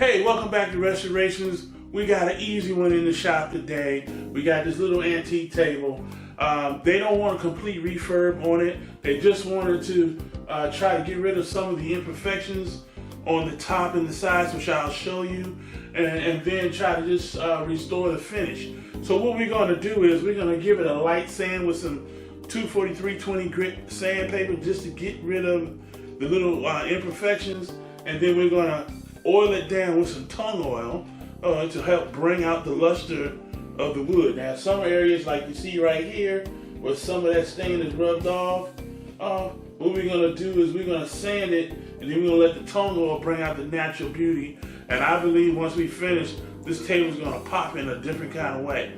Hey, welcome back to Restorations. We got an easy one in the shop today. We got this little antique table. They don't want a complete refurb on it. They just wanted to try to get rid of some of the imperfections on the top and the sides, which I'll show you, and then try to just restore the finish. So what we're going to do is we're going to give it a light sand with some 243-20 grit sandpaper just to get rid of the little imperfections, and then we're going to oil it down with some tung oil to help bring out the luster of the wood. Now some areas, like you see right here, where some of that stain is rubbed off, what we're going to do is we're going to sand it, and then we're going to let the tung oil bring out the natural beauty. And I believe once we finish, this table is going to pop in a different kind of way.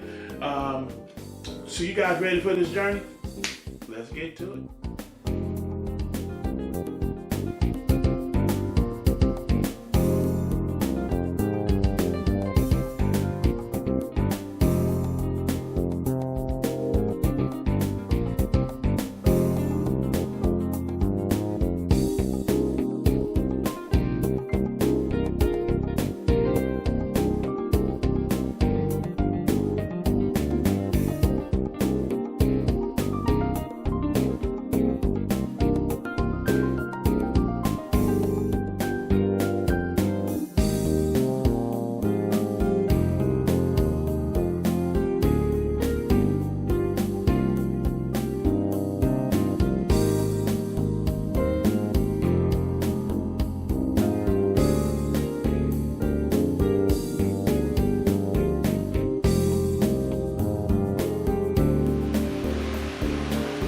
So you guys ready for this journey? Let's get to it.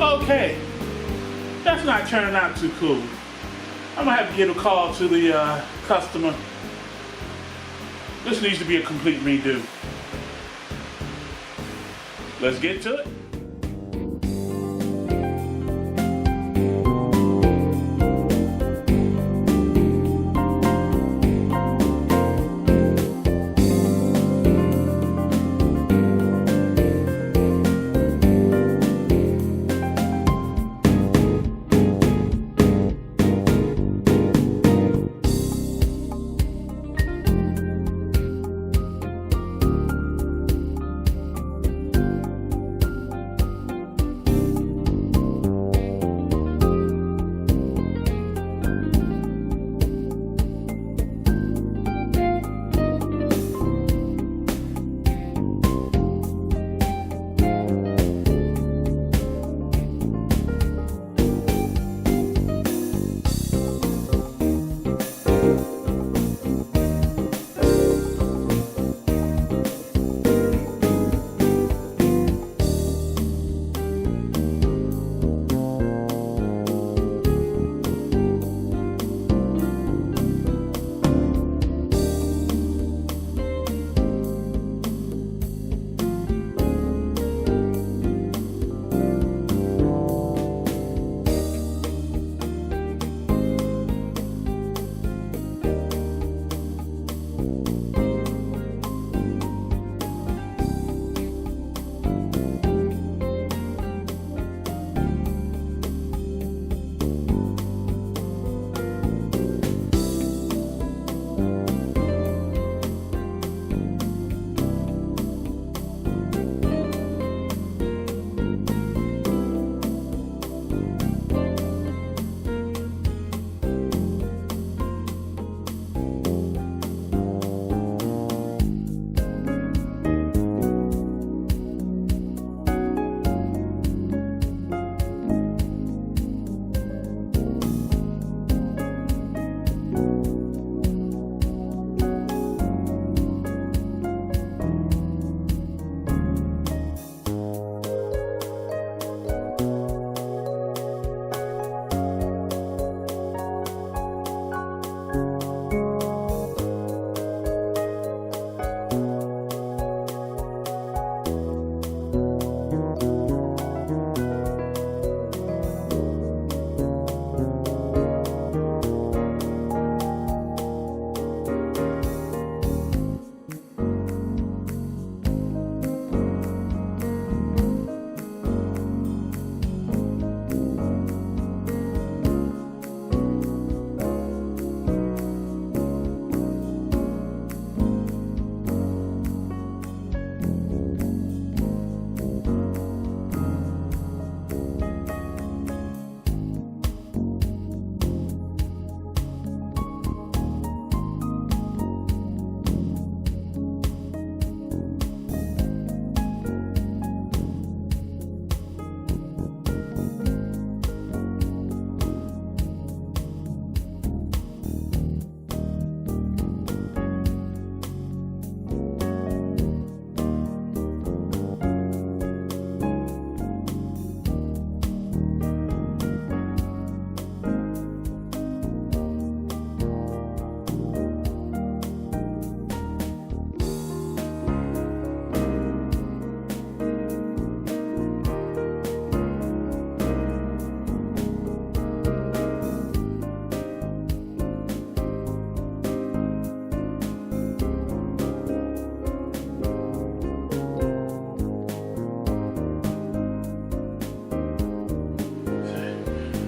Okay, that's not turning out too cool. I'm gonna have to give a call to the customer. This needs to be a complete redo. Let's get to it.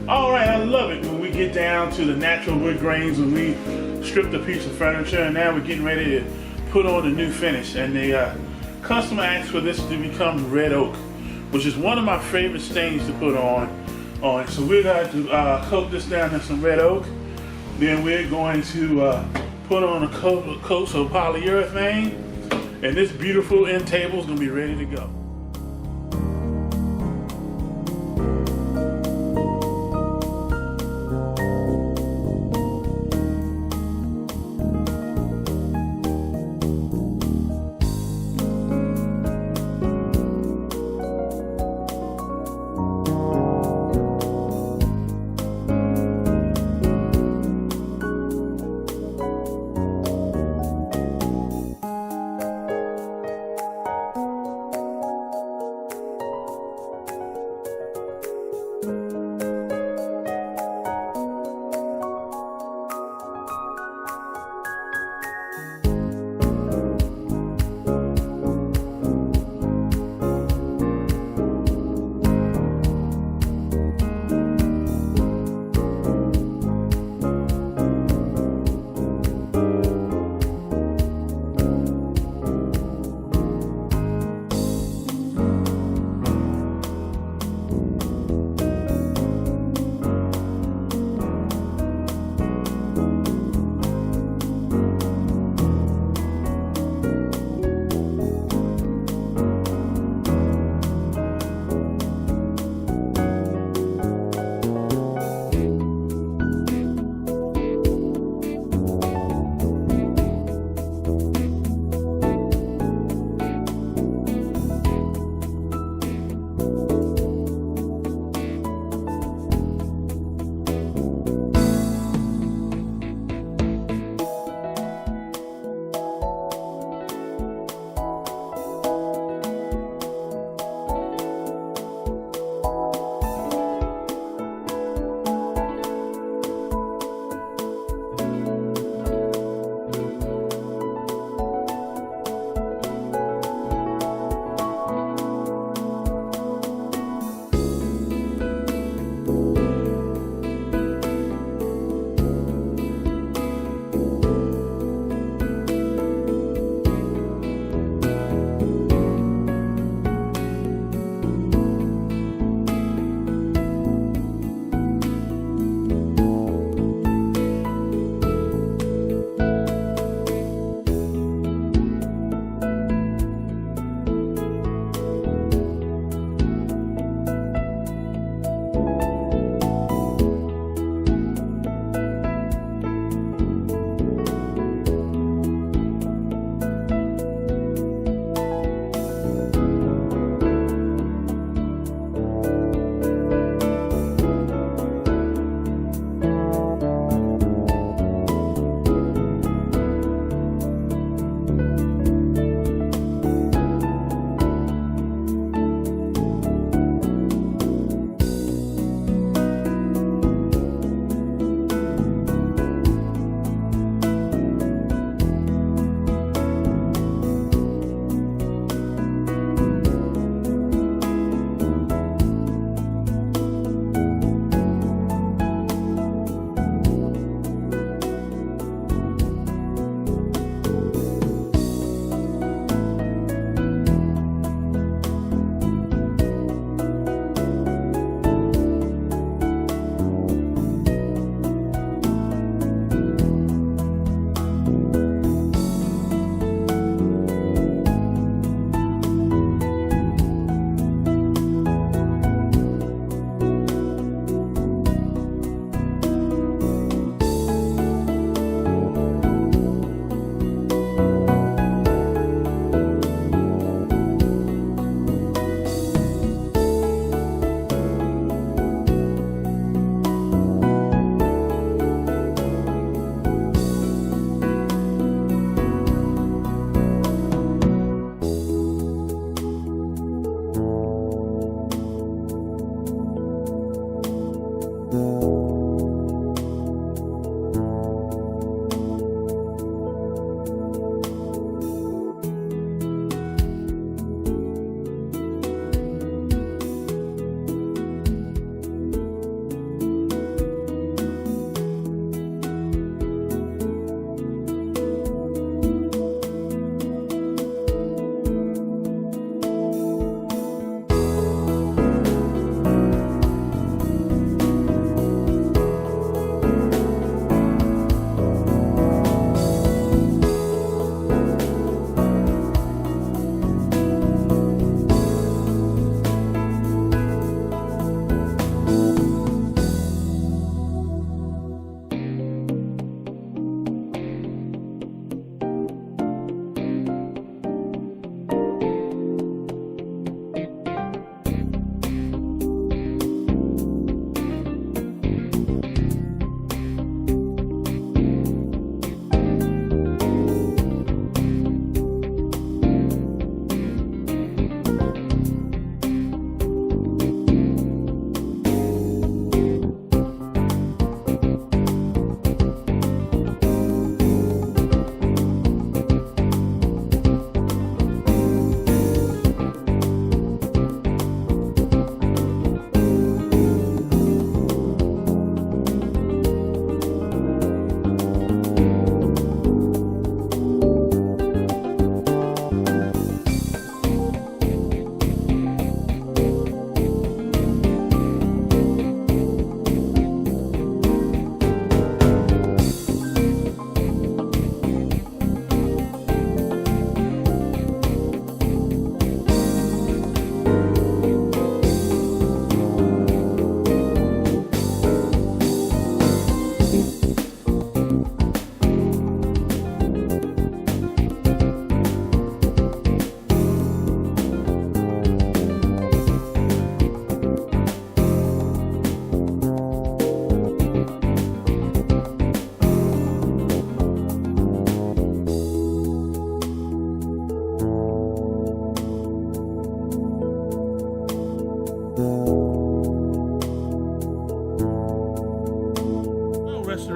All right, I love it when we get down to the natural wood grains, when we stripped a piece of furniture and now we're getting ready to put on the new finish. And the customer asked for this to become red oak, which is one of my favorite stains to put on. So we're going to coat this down in some red oak. Then we're going to put on a coat of polyurethane, and this beautiful end table is going to be ready to go.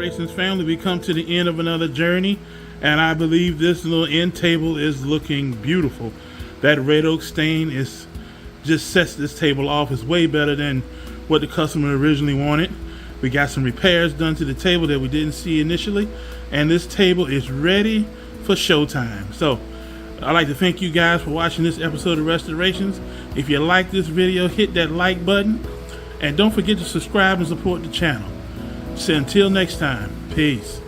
Restorations family, we come to the end of another journey, and I believe this little end table is looking beautiful. That red oak stain is just sets this table off. It's way better than what the customer originally wanted. We got some repairs done to the table that we didn't see initially, and this table is ready for showtime. So I'd like to thank you guys for watching this episode of Restorations. If you like this video, hit that like button, and don't forget to subscribe and support the channel. So until next time, peace.